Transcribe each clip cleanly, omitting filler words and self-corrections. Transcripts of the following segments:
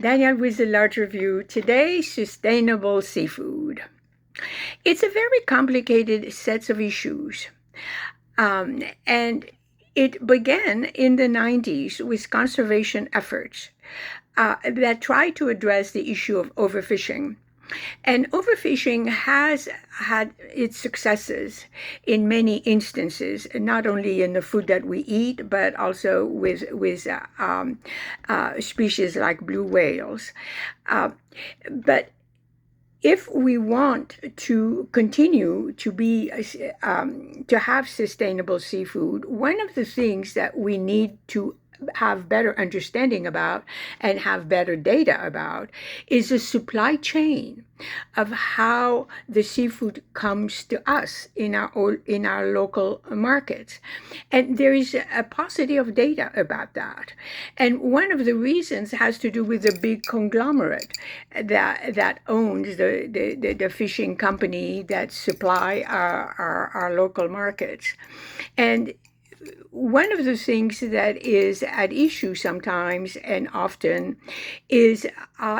Danielle with a large review. Today, sustainable seafood. It's a very complicated set of issues. And it began in the 90s with conservation efforts that tried to address the issue of overfishing. And overfishing has had its successes in many instances, not only in the food that we eat, but also with species like blue whales. Uh, but if we want to continue to have sustainable seafood, one of the things that we need to have better understanding about and have better data about is the supply chain of how the seafood comes to us in our local markets. And there is a paucity of data about that. And one of the reasons has to do with the big conglomerate that owns the fishing company that supply our local markets. And one of the things that is at issue sometimes and often is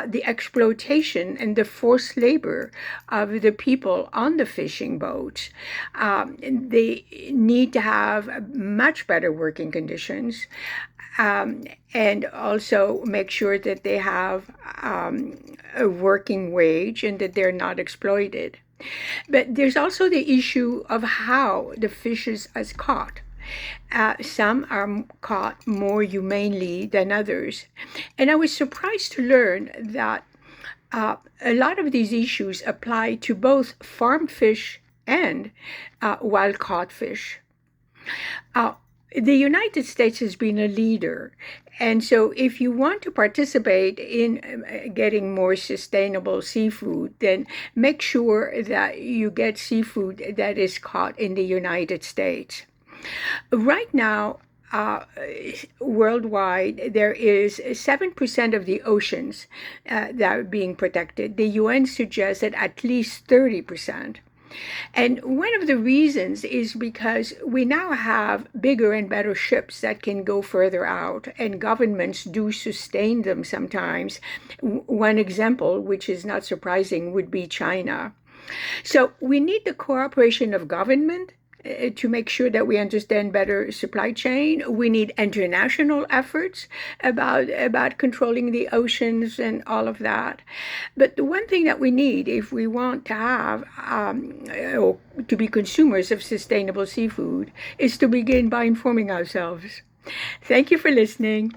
the exploitation and the forced labor of the people on the fishing boats. They need to have much better working conditions. And also make sure that they have a working wage and that they're not exploited. But there's also the issue of how the fish is caught. Some are caught more humanely than others. And I was surprised to learn that a lot of these issues apply to both farm fish and wild caught fish. Uh, the United States has been a leader. And so, if you want to participate in getting more sustainable seafood, then make sure that you get seafood that is caught in the United States. Right now, worldwide, there is 7% of the oceans that are being protected. The UN suggests that at least 30%. And one of the reasons is because we now have bigger and better ships that can go further out, and governments do sustain them sometimes. One example, which is not surprising, would be China. So we need the cooperation of government to make sure that we understand better supply chain. We need international efforts about controlling the oceans and all of that. But the one thing that we need if we want to have or to be consumers of sustainable seafood is to begin by informing ourselves. Thank you for listening.